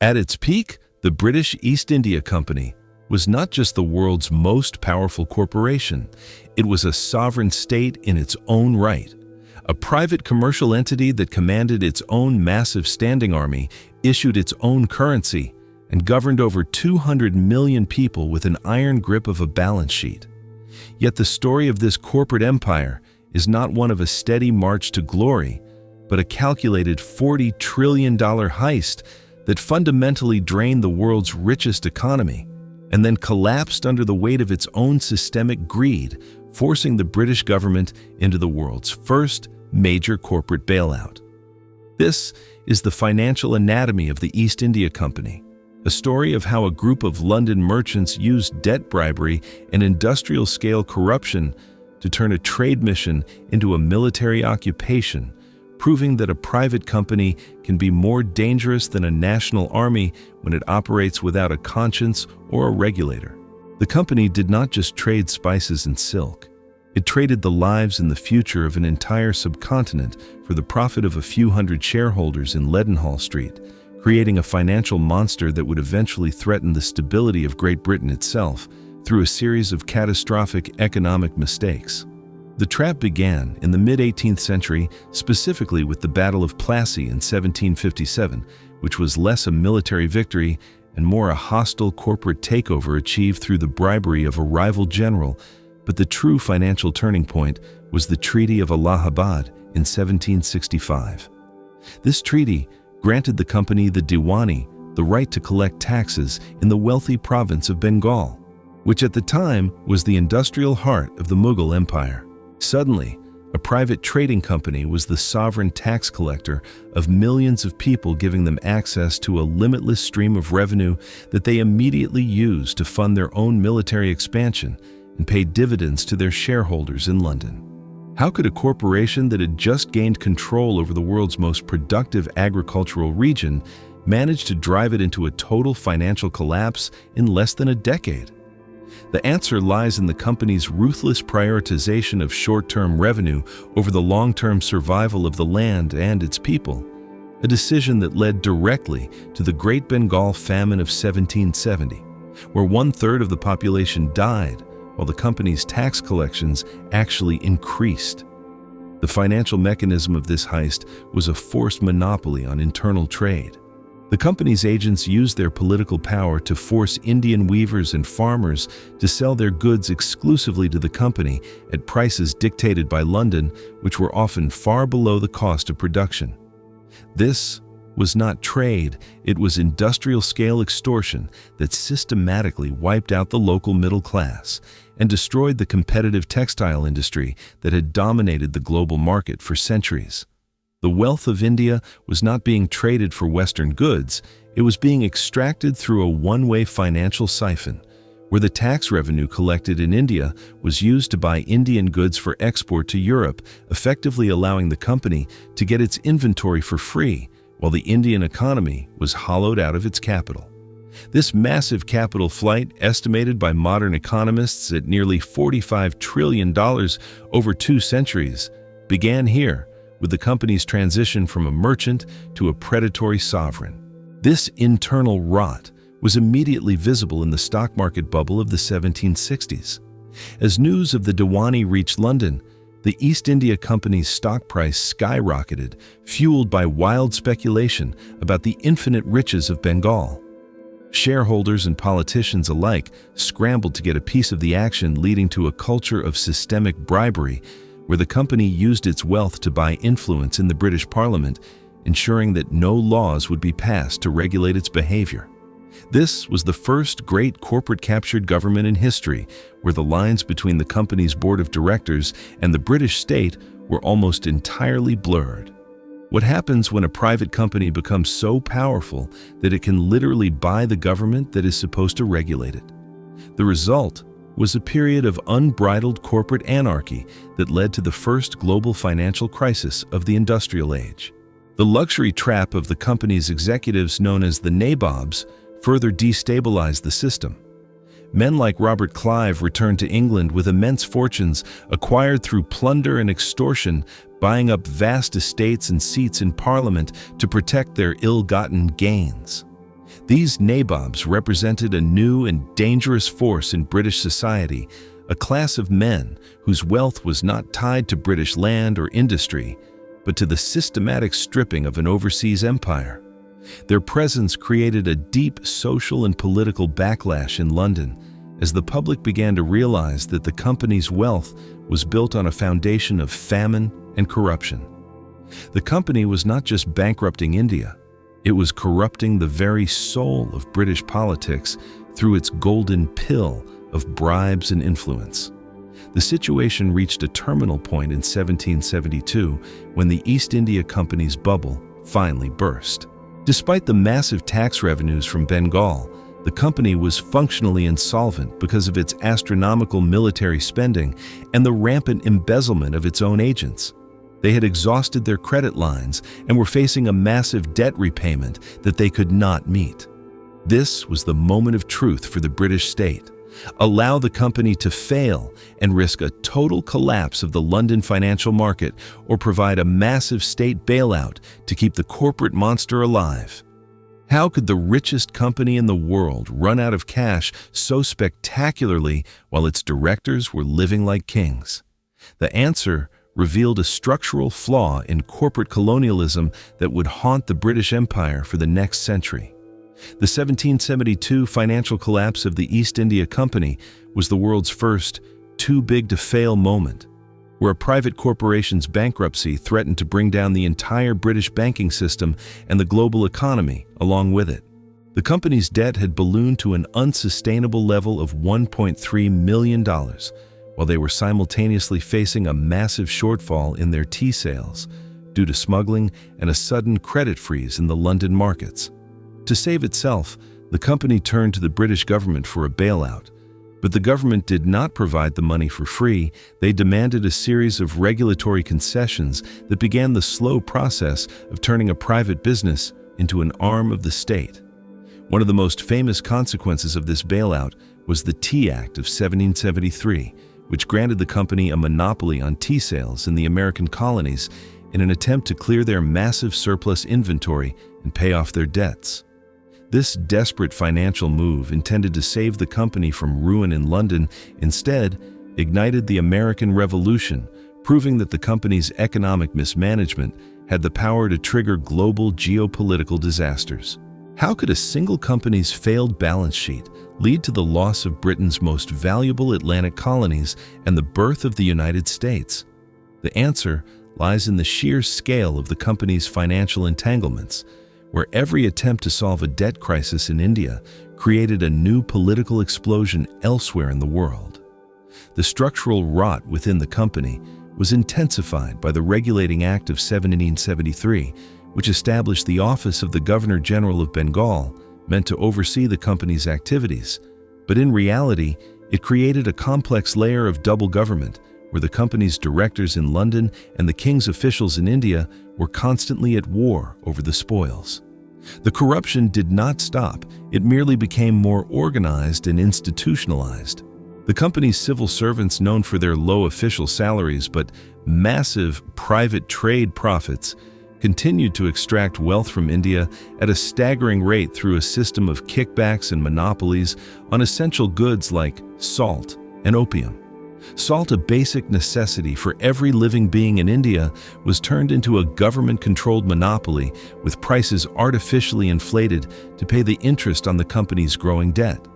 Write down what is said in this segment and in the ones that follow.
At its peak, the British East India Company was not just the world's most powerful corporation, it was a sovereign state in its own right. A private commercial entity that commanded its own massive standing army, issued its own currency, and governed over 200 million people with an iron grip of a balance sheet. Yet the story of this corporate empire is not one of a steady march to glory, but a calculated $40 trillion heist that fundamentally drained the world's richest economy and then collapsed under the weight of its own systemic greed, forcing the British government into the world's first major corporate bailout. This is the financial anatomy of the East India Company, a story of how a group of London merchants used debt bribery and industrial-scale corruption to turn a trade mission into a military occupation, proving that a private company can be more dangerous than a national army when it operates without a conscience or a regulator. The company did not just trade spices and silk. It traded the lives and the future of an entire subcontinent for the profit of a few hundred shareholders in Leadenhall Street, creating a financial monster that would eventually threaten the stability of Great Britain itself through a series of catastrophic economic mistakes. The trap began in the mid-18th century, specifically with the Battle of Plassey in 1757, which was less a military victory and more a hostile corporate takeover achieved through the bribery of a rival general. But the true financial turning point was the Treaty of Allahabad in 1765. This treaty granted the company the Diwani the right to collect taxes in the wealthy province of Bengal, which at the time was the industrial heart of the Mughal Empire. Suddenly, a private trading company was the sovereign tax collector of millions of people, giving them access to a limitless stream of revenue that they immediately used to fund their own military expansion and pay dividends to their shareholders in London. How could a corporation that had just gained control over the world's most productive agricultural region manage to drive it into a total financial collapse in less than a decade? The answer lies in the company's ruthless prioritization of short-term revenue over the long-term survival of the land and its people, a decision that led directly to the Great Bengal Famine of 1770, where 1/3 of the population died while the company's tax collections actually increased. The financial mechanism of this heist was a forced monopoly on internal trade. The company's agents used their political power to force Indian weavers and farmers to sell their goods exclusively to the company at prices dictated by London, which were often far below the cost of production. This was not trade, it was industrial-scale extortion that systematically wiped out the local middle class and destroyed the competitive textile industry that had dominated the global market for centuries. The wealth of India was not being traded for Western goods, it was being extracted through a one-way financial siphon, where the tax revenue collected in India was used to buy Indian goods for export to Europe, effectively allowing the company to get its inventory for free, while the Indian economy was hollowed out of its capital. This massive capital flight, estimated by modern economists at nearly $45 trillion over 2 centuries, began here, with the company's transition from a merchant to a predatory sovereign. This internal rot was immediately visible in the stock market bubble of the 1760s. As news of the Diwani reached London, the East India Company's stock price skyrocketed, fueled by wild speculation about the infinite riches of Bengal. Shareholders and politicians alike scrambled to get a piece of the action, leading to a culture of systemic bribery, where the company used its wealth to buy influence in the British Parliament, ensuring that no laws would be passed to regulate its behavior. This was the first great corporate-captured government in history, where the lines between the company's board of directors and the British state were almost entirely blurred. What happens when a private company becomes so powerful that it can literally buy the government that is supposed to regulate it? The result was a period of unbridled corporate anarchy that led to the first global financial crisis of the industrial age. The luxury trap of the company's executives, known as the nabobs, further destabilized the system. Men like Robert Clive returned to England with immense fortunes acquired through plunder and extortion, buying up vast estates and seats in Parliament to protect their ill-gotten gains. These nabobs represented a new and dangerous force in British society, a class of men whose wealth was not tied to British land or industry, but to the systematic stripping of an overseas empire. Their presence created a deep social and political backlash in London as the public began to realize that the company's wealth was built on a foundation of famine and corruption. The company was not just bankrupting India, it was corrupting the very soul of British politics through its golden pill of bribes and influence. The situation reached a terminal point in 1772 when the East India Company's bubble finally burst. Despite the massive tax revenues from Bengal, the company was functionally insolvent because of its astronomical military spending and the rampant embezzlement of its own agents. They had exhausted their credit lines and were facing a massive debt repayment that they could not meet. This was the moment of truth for the British state. Allow the company to fail and risk a total collapse of the London financial market, or provide a massive state bailout to keep the corporate monster alive. How could the richest company in the world run out of cash so spectacularly while its directors were living like kings? The answer revealed a structural flaw in corporate colonialism that would haunt the British Empire for the next century. The 1772 financial collapse of the East India Company was the world's first too-big-to-fail moment, where a private corporation's bankruptcy threatened to bring down the entire British banking system and the global economy along with it. The company's debt had ballooned to an unsustainable level of $1.3 million, while they were simultaneously facing a massive shortfall in their tea sales due to smuggling and a sudden credit freeze in the London markets. To save itself, the company turned to the British government for a bailout. But the government did not provide the money for free. They demanded a series of regulatory concessions that began the slow process of turning a private business into an arm of the state. One of the most famous consequences of this bailout was the Tea Act of 1773, which granted the company a monopoly on tea sales in the American colonies in an attempt to clear their massive surplus inventory and pay off their debts. This desperate financial move, intended to save the company from ruin in London, instead ignited the American Revolution, proving that the company's economic mismanagement had the power to trigger global geopolitical disasters. How could a single company's failed balance sheet lead to the loss of Britain's most valuable Atlantic colonies and the birth of the United States? The answer lies in the sheer scale of the company's financial entanglements, where every attempt to solve a debt crisis in India created a new political explosion elsewhere in the world. The structural rot within the company was intensified by the Regulating Act of 1773, which established the office of the Governor-General of Bengal, meant to oversee the company's activities. But in reality, it created a complex layer of double government, where the company's directors in London and the king's officials in India were constantly at war over the spoils. The corruption did not stop, it merely became more organized and institutionalized. The company's civil servants, known for their low official salaries but massive private trade profits, continued to extract wealth from India at a staggering rate through a system of kickbacks and monopolies on essential goods like salt and opium. Salt, a basic necessity for every living being in India, was turned into a government-controlled monopoly with prices artificially inflated to pay the interest on the company's growing debt.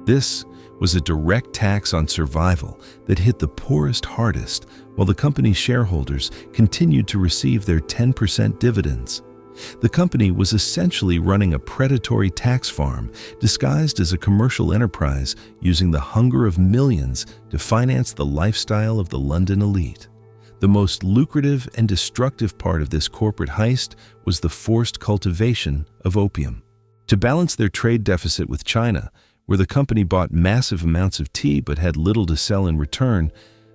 This was a direct tax on survival that hit the poorest hardest, while the company's shareholders continued to receive their 10% dividends. The company was essentially running a predatory tax farm disguised as a commercial enterprise, using the hunger of millions to finance the lifestyle of the London elite. The most lucrative and destructive part of this corporate heist was the forced cultivation of opium. To balance their trade deficit with China, where the company bought massive amounts of tea but had little to sell in return,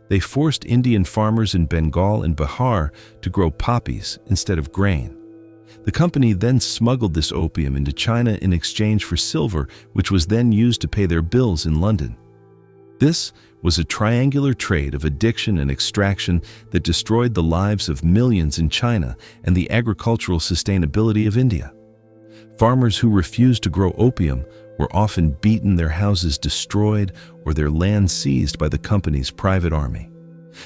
they forced Indian farmers in Bengal and Bihar to grow poppies instead of grain. The company then smuggled this opium into China in exchange for silver, which was then used to pay their bills in London. This was a triangular trade of addiction and extraction that destroyed the lives of millions in China and the agricultural sustainability of India. Farmers who refused to grow opium were often beaten, their houses destroyed, or their land seized by the company's private army.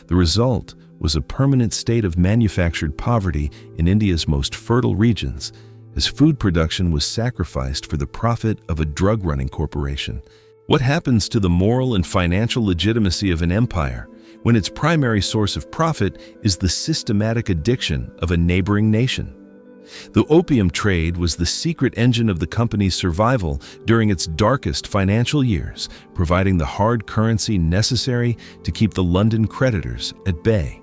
The result was a permanent state of manufactured poverty in India's most fertile regions, as food production was sacrificed for the profit of a drug-running corporation. What happens to the moral and financial legitimacy of an empire when its primary source of profit is the systematic addiction of a neighboring nation? The opium trade was the secret engine of the company's survival during its darkest financial years, providing the hard currency necessary to keep the London creditors at bay.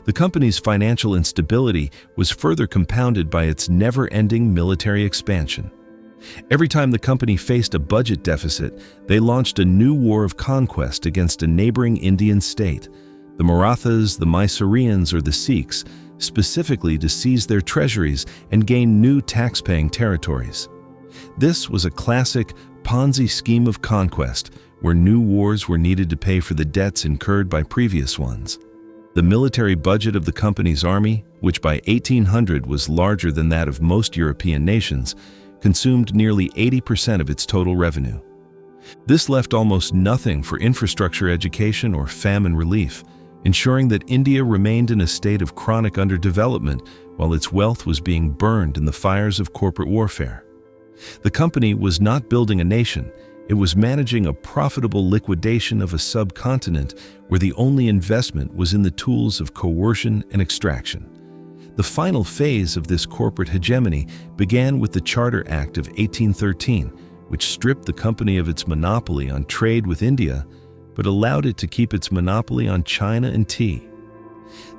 The company's financial instability was further compounded by its never-ending military expansion. Every time the company faced a budget deficit, they launched a new war of conquest against a neighboring Indian state, the Marathas, the Mysoreans, or the Sikhs, specifically to seize their treasuries and gain new tax-paying territories. This was a classic Ponzi scheme of conquest, where new wars were needed to pay for the debts incurred by previous ones. The military budget of the company's army, which by 1800 was larger than that of most European nations, consumed nearly 80% of its total revenue. This left almost nothing for infrastructure, education, or famine relief, ensuring that India remained in a state of chronic underdevelopment while its wealth was being burned in the fires of corporate warfare. The company was not building a nation, it was managing a profitable liquidation of a subcontinent where the only investment was in the tools of coercion and extraction. The final phase of this corporate hegemony began with the Charter Act of 1813, which stripped the company of its monopoly on trade with India, but allowed it to keep its monopoly on China and tea.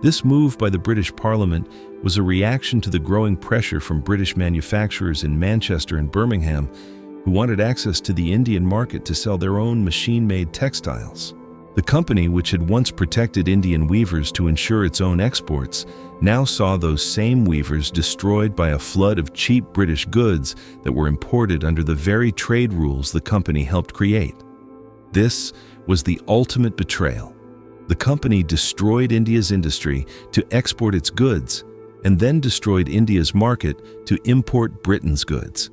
This move by the British Parliament was a reaction to the growing pressure from British manufacturers in Manchester and Birmingham, who wanted access to the Indian market to sell their own machine-made textiles. The company, which had once protected Indian weavers to ensure its own exports, now saw those same weavers destroyed by a flood of cheap British goods that were imported under the very trade rules the company helped create. This was the ultimate betrayal. The company destroyed India's industry to export its goods, and then destroyed India's market to import Britain's goods.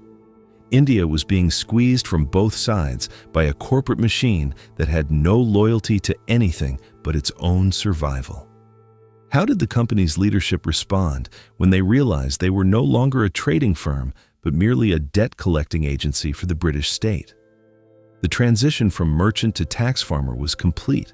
India was being squeezed from both sides by a corporate machine that had no loyalty to anything but its own survival. How did the company's leadership respond when they realized they were no longer a trading firm, but merely a debt-collecting agency for the British state? The transition from merchant to tax farmer was complete,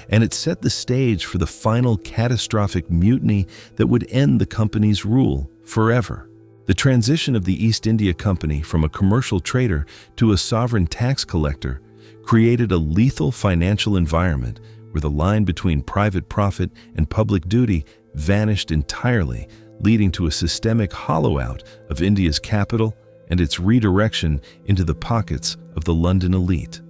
and it set the stage for the final catastrophic mutiny that would end the company's rule forever. The transition of the East India Company from a commercial trader to a sovereign tax collector created a lethal financial environment where the line between private profit and public duty vanished entirely, leading to a systemic hollow-out of India's capital and its redirection into the pockets of the London elite.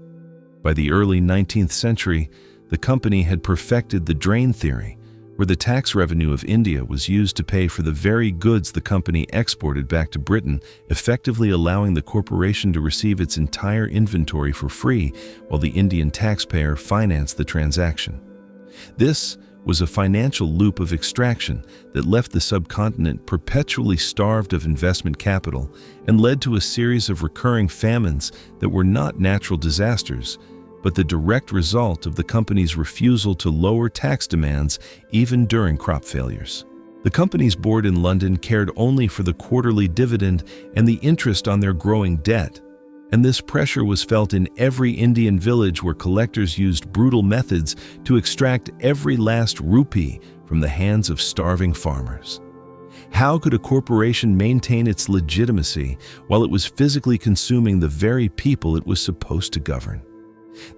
By the early 19th century, the company had perfected the drain theory, where the tax revenue of India was used to pay for the very goods the company exported back to Britain, effectively allowing the corporation to receive its entire inventory for free while the Indian taxpayer financed the transaction. This was a financial loop of extraction that left the subcontinent perpetually starved of investment capital and led to a series of recurring famines that were not natural disasters, but the direct result of the company's refusal to lower tax demands even during crop failures. The company's board in London cared only for the quarterly dividend and the interest on their growing debt, and this pressure was felt in every Indian village where collectors used brutal methods to extract every last rupee from the hands of starving farmers. How could a corporation maintain its legitimacy while it was physically consuming the very people it was supposed to govern?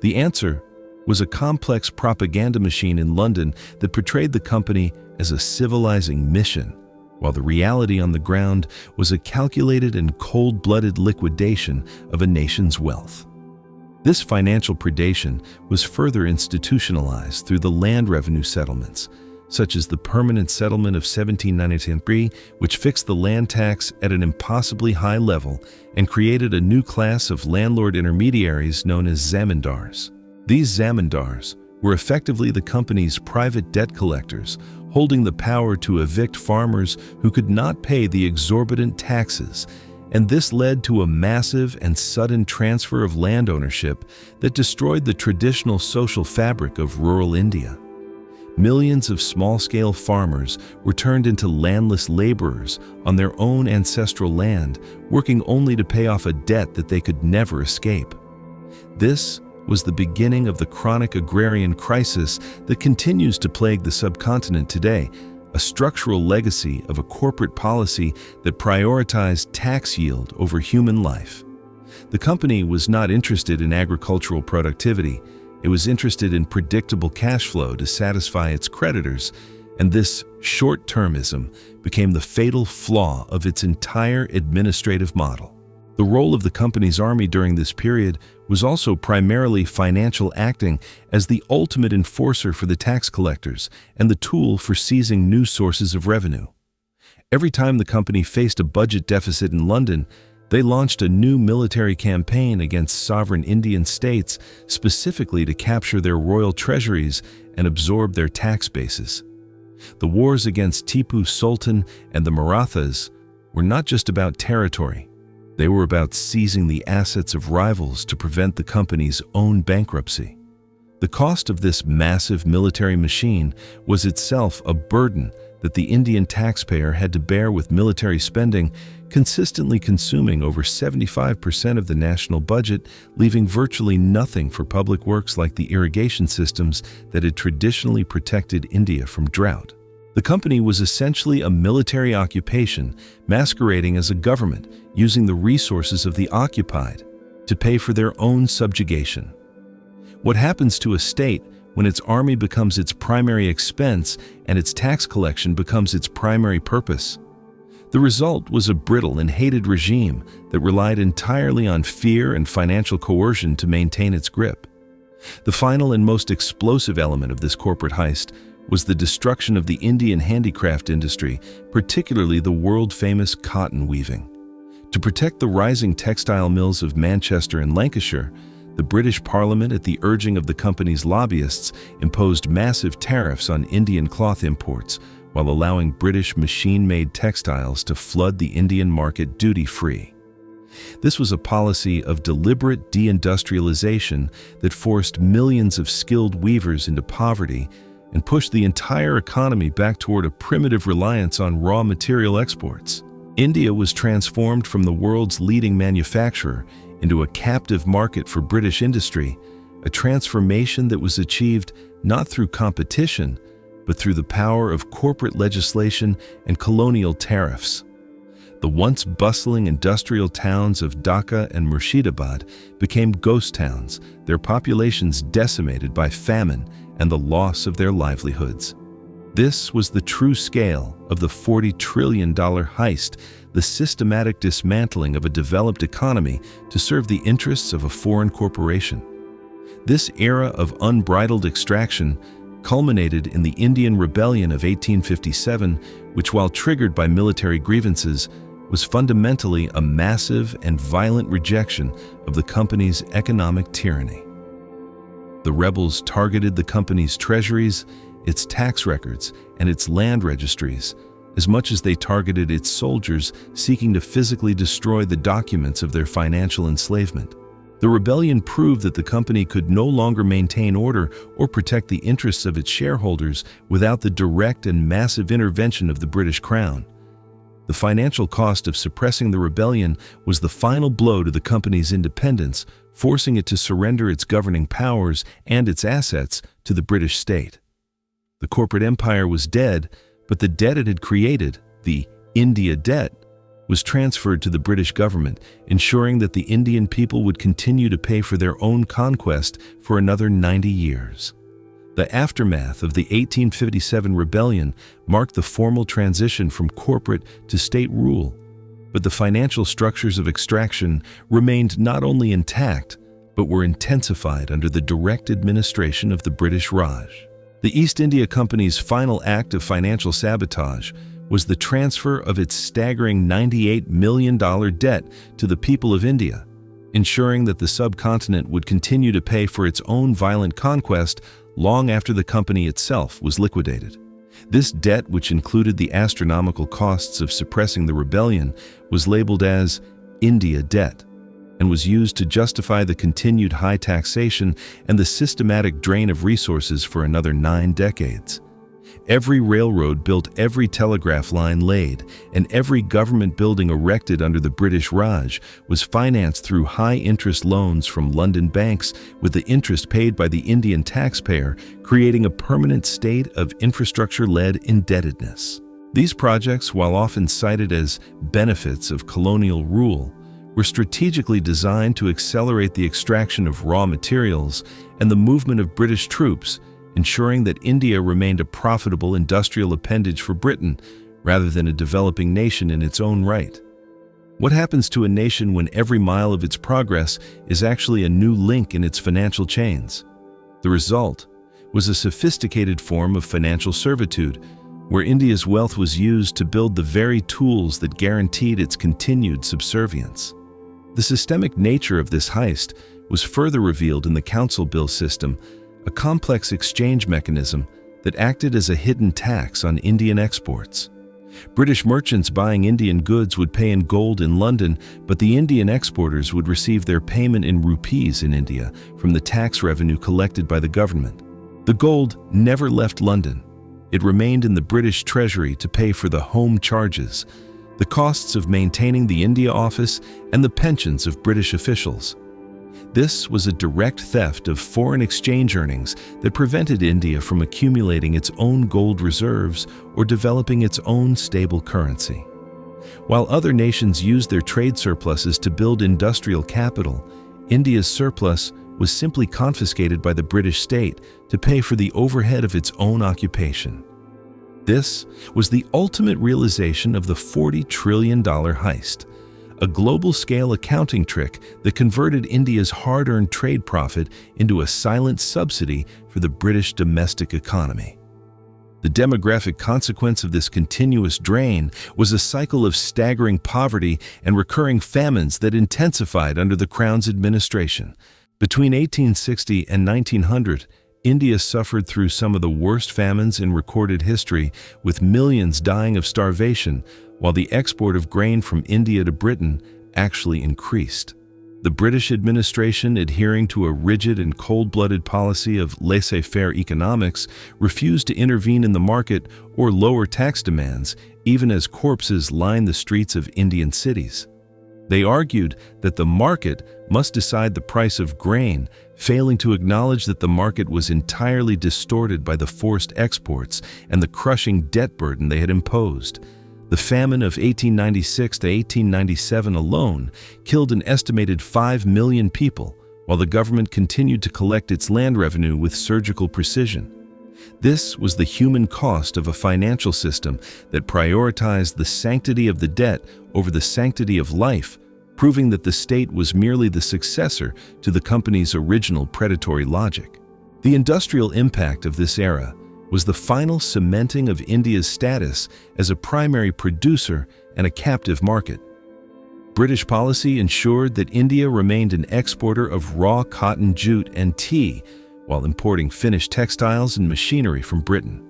The answer was a complex propaganda machine in London that portrayed the company as a civilizing mission, while the reality on the ground was a calculated and cold-blooded liquidation of a nation's wealth. This financial predation was further institutionalized through the land revenue settlements, such as the Permanent Settlement of 1793, which fixed the land tax at an impossibly high level and created a new class of landlord intermediaries known as zamindars. These zamindars were effectively the company's private debt collectors, holding the power to evict farmers who could not pay the exorbitant taxes and this led to a massive and sudden transfer of land ownership that destroyed the traditional social fabric of rural India. Millions of small-scale farmers were turned into landless laborers on their own ancestral land, working only to pay off a debt that they could never escape. This was the beginning of the chronic agrarian crisis that continues to plague the subcontinent today, a structural legacy of a corporate policy that prioritized tax yield over human life. The company was not interested in agricultural productivity. It was interested in predictable cash flow to satisfy its creditors, and this short-termism became the fatal flaw of its entire administrative model. The role of the company's army during this period was also primarily financial, acting as the ultimate enforcer for the tax collectors and the tool for seizing new sources of revenue. Every time the company faced a budget deficit in London, they launched a new military campaign against sovereign Indian states, specifically to capture their royal treasuries and absorb their tax bases. The wars against Tipu Sultan and the Marathas were not just about territory. They were about seizing the assets of rivals to prevent the company's own bankruptcy. The cost of this massive military machine was itself a burden that the Indian taxpayer had to bear, with military spending consistently consuming over 75% of the national budget, leaving virtually nothing for public works like the irrigation systems that had traditionally protected India from drought. The company was essentially a military occupation masquerading as a government, using the resources of the occupied to pay for their own subjugation. What happens to a state when its army becomes its primary expense and its tax collection becomes its primary purpose? The result was a brittle and hated regime that relied entirely on fear and financial coercion to maintain its grip. The final and most explosive element of this corporate heist was the destruction of the Indian handicraft industry, particularly the world-famous cotton weaving. To protect the rising textile mills of Manchester and Lancashire, the British Parliament, at the urging of the company's lobbyists, imposed massive tariffs on Indian cloth imports, while allowing British machine-made textiles to flood the Indian market duty-free. This was a policy of deliberate deindustrialization that forced millions of skilled weavers into poverty and pushed the entire economy back toward a primitive reliance on raw material exports. India was transformed from the world's leading manufacturer into a captive market for British industry, a transformation that was achieved not through competition, but through the power of corporate legislation and colonial tariffs. The once bustling industrial towns of Dhaka and Murshidabad became ghost towns, their populations decimated by famine and the loss of their livelihoods. This was the true scale of the $40 trillion heist, the systematic dismantling of a developed economy to serve the interests of a foreign corporation. This era of unbridled extraction culminated in the Indian Rebellion of 1857, which, while triggered by military grievances, was fundamentally a massive and violent rejection of the company's economic tyranny. The rebels targeted the company's treasuries, its tax records, and its land registries, as much as they targeted its soldiers seeking to physically destroy the documents of their financial enslavement. The rebellion proved that the company could no longer maintain order or protect the interests of its shareholders without the direct and massive intervention of the British Crown. The financial cost of suppressing the rebellion was the final blow to the company's independence, forcing it to surrender its governing powers and its assets to the British state. The corporate empire was dead, but the debt it had created, the India debt, was transferred to the British government, ensuring that the Indian people would continue to pay for their own conquest for another 90 years. The aftermath of the 1857 rebellion marked the formal transition from corporate to state rule, but the financial structures of extraction remained not only intact, but were intensified under the direct administration of the British Raj. The East India Company's final act of financial sabotage was the transfer of its staggering $98 million debt to the people of India, ensuring that the subcontinent would continue to pay for its own violent conquest long after the company itself was liquidated. This debt, which included the astronomical costs of suppressing the rebellion, was labeled as India debt, and was used to justify the continued high taxation and the systematic drain of resources for another 9 decades. Every railroad built, every telegraph line laid, and every government building erected under the British Raj was financed through high-interest loans from London banks, with the interest paid by the Indian taxpayer, creating a permanent state of infrastructure-led indebtedness. These projects, while often cited as benefits of colonial rule, were strategically designed to accelerate the extraction of raw materials and the movement of British troops, ensuring that India remained a profitable industrial appendage for Britain rather than a developing nation in its own right. What happens to a nation when every mile of its progress is actually a new link in its financial chains? The result was a sophisticated form of financial servitude, where India's wealth was used to build the very tools that guaranteed its continued subservience. The systemic nature of this heist was further revealed in the Council Bill system, a complex exchange mechanism that acted as a hidden tax on Indian exports. British merchants buying Indian goods would pay in gold in London, but the Indian exporters would receive their payment in rupees in India from the tax revenue collected by the government. The gold never left London. It remained in the British Treasury to pay for the home charges, the costs of maintaining the India office, and the pensions of British officials. This was a direct theft of foreign exchange earnings that prevented India from accumulating its own gold reserves or developing its own stable currency. While other nations used their trade surpluses to build industrial capital, India's surplus was simply confiscated by the British state to pay for the overhead of its own occupation. This was the ultimate realization of the $40 trillion heist, a global-scale accounting trick that converted India's hard-earned trade profit into a silent subsidy for the British domestic economy. The demographic consequence of this continuous drain was a cycle of staggering poverty and recurring famines that intensified under the Crown's administration. Between 1860 and 1900, India suffered through some of the worst famines in recorded history, with millions dying of starvation, while the export of grain from India to Britain actually increased. The British administration, adhering to a rigid and cold-blooded policy of laissez-faire economics, refused to intervene in the market or lower tax demands, even as corpses lined the streets of Indian cities. They argued that the market must decide the price of grain, failing to acknowledge that the market was entirely distorted by the forced exports and the crushing debt burden they had imposed. The famine of 1896 to 1897 alone killed an estimated 5 million people, while the government continued to collect its land revenue with surgical precision. This was the human cost of a financial system that prioritized the sanctity of the debt over the sanctity of life, proving that the state was merely the successor to the company's original predatory logic. The industrial impact of this era was the final cementing of India's status as a primary producer and a captive market. British policy ensured that India remained an exporter of raw cotton, jute, and tea, while importing finished textiles and machinery from Britain.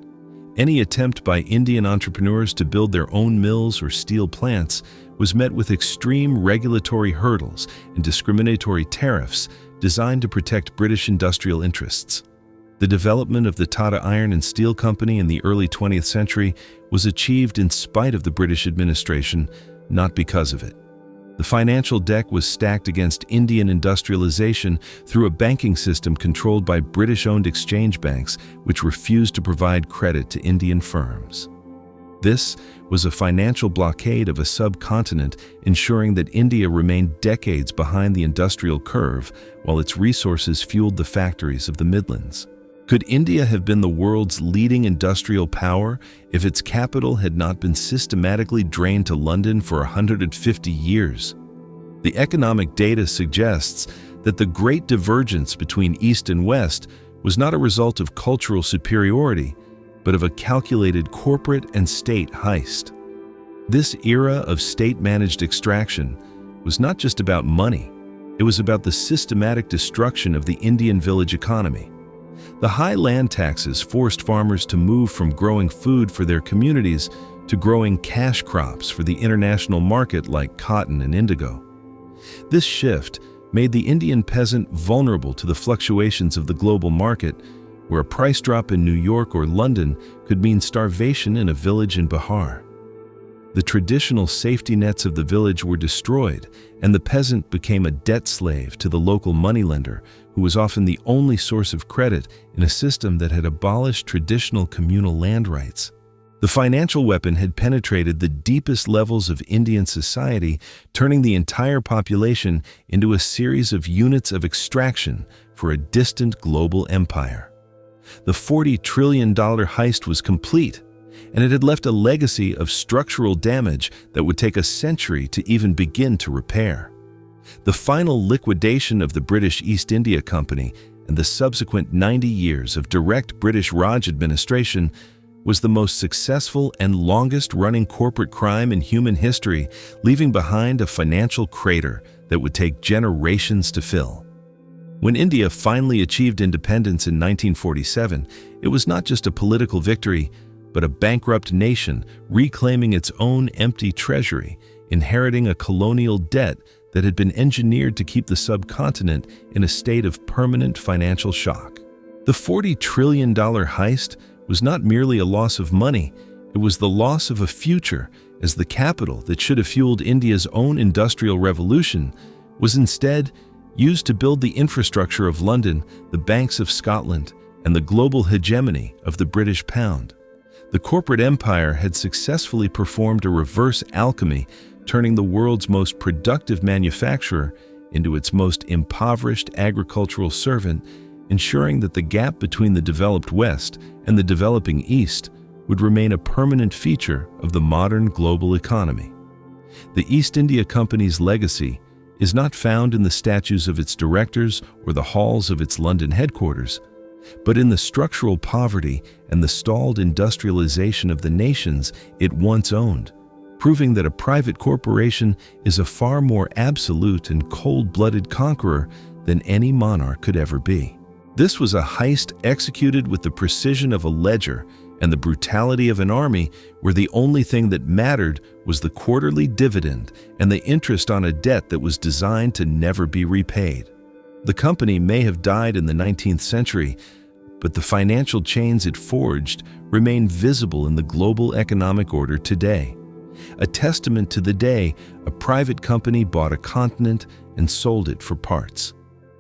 Any attempt by Indian entrepreneurs to build their own mills or steel plants was met with extreme regulatory hurdles and discriminatory tariffs designed to protect British industrial interests. The development of the Tata Iron and Steel Company in the early 20th century was achieved in spite of the British administration, not because of it. The financial deck was stacked against Indian industrialization through a banking system controlled by British-owned exchange banks, which refused to provide credit to Indian firms. This was a financial blockade of a subcontinent, ensuring that India remained decades behind the industrial curve, while its resources fueled the factories of the Midlands. Could India have been the world's leading industrial power if its capital had not been systematically drained to London for 150 years? The economic data suggests that the great divergence between East and West was not a result of cultural superiority, but of a calculated corporate and state heist. This era of state-managed extraction was not just about money, it was about the systematic destruction of the Indian village economy. The high land taxes forced farmers to move from growing food for their communities to growing cash crops for the international market like cotton and indigo. This shift made the Indian peasant vulnerable to the fluctuations of the global market, where a price drop in New York or London could mean starvation in a village in Bihar. The traditional safety nets of the village were destroyed, and the peasant became a debt slave to the local moneylender, who was often the only source of credit in a system that had abolished traditional communal land rights. The financial weapon had penetrated the deepest levels of Indian society, turning the entire population into a series of units of extraction for a distant global empire. The $40 trillion heist was complete, and it had left a legacy of structural damage that would take a century to even begin to repair. The final liquidation of the British East India Company and the subsequent 90 years of direct British Raj administration was the most successful and longest-running corporate crime in human history, leaving behind a financial crater that would take generations to fill. When India finally achieved independence in 1947, it was not just a political victory, but a bankrupt nation reclaiming its own empty treasury, inheriting a colonial debt that had been engineered to keep the subcontinent in a state of permanent financial shock. The $40 trillion heist was not merely a loss of money, it was the loss of a future, as the capital that should have fueled India's own industrial revolution was instead used to build the infrastructure of London, the banks of Scotland, and the global hegemony of the British pound. The corporate empire had successfully performed a reverse alchemy, turning the world's most productive manufacturer into its most impoverished agricultural servant, ensuring that the gap between the developed West and the developing East would remain a permanent feature of the modern global economy. The East India Company's legacy is not found in the statues of its directors or the halls of its London headquarters, but in the structural poverty and the stalled industrialization of the nations it once owned, proving that a private corporation is a far more absolute and cold-blooded conqueror than any monarch could ever be. This was a heist executed with the precision of a ledger and the brutality of an army, where the only thing that mattered was the quarterly dividend and the interest on a debt that was designed to never be repaid. The company may have died in the 19th century, but the financial chains it forged remain visible in the global economic order today. A testament to the day a private company bought a continent and sold it for parts.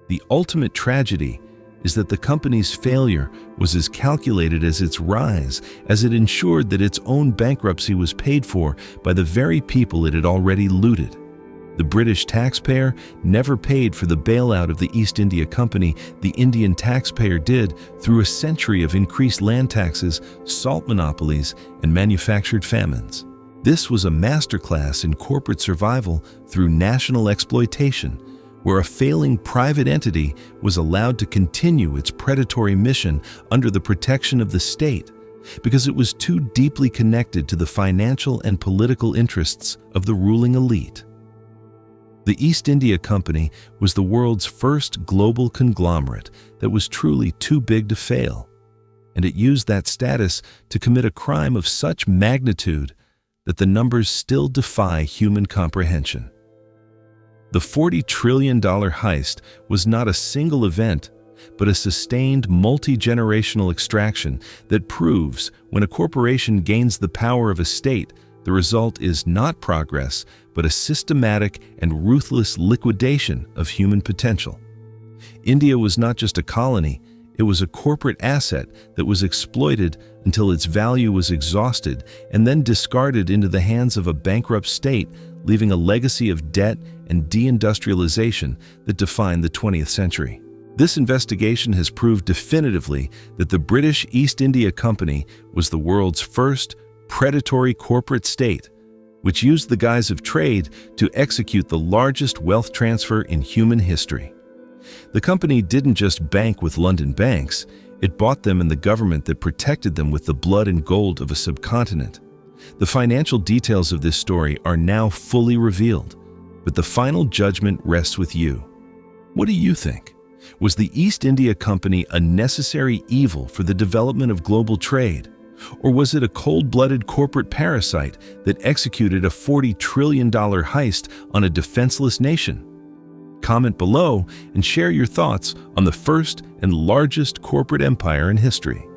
The ultimate tragedy is that the company's failure was as calculated as its rise, as it ensured that its own bankruptcy was paid for by the very people it had already looted. The British taxpayer never paid for the bailout of the East India Company. The Indian taxpayer did through a century of increased land taxes, salt monopolies, and manufactured famines. This was a masterclass in corporate survival through national exploitation, where a failing private entity was allowed to continue its predatory mission under the protection of the state because it was too deeply connected to the financial and political interests of the ruling elite. The East India Company was the world's first global conglomerate that was truly too big to fail, and it used that status to commit a crime of such magnitude that the numbers still defy human comprehension. The $40 trillion heist was not a single event, but a sustained multi-generational extraction that proves when a corporation gains the power of a state, the result is not progress, but a systematic and ruthless liquidation of human potential. India was not just a colony, it was a corporate asset that was exploited until its value was exhausted and then discarded into the hands of a bankrupt state, leaving a legacy of debt and deindustrialization that defined the 20th century. This investigation has proved definitively that the British East India Company was the world's first predatory corporate state, which used the guise of trade to execute the largest wealth transfer in human history. The company didn't just bank with London banks, it bought them in the government that protected them with the blood and gold of a subcontinent. The financial details of this story are now fully revealed, but the final judgment rests with you. What do you think? Was the East India Company a necessary evil for the development of global trade? Or was it a cold-blooded corporate parasite that executed a $40 trillion heist on a defenseless nation? Comment below and share your thoughts on the first and largest corporate empire in history.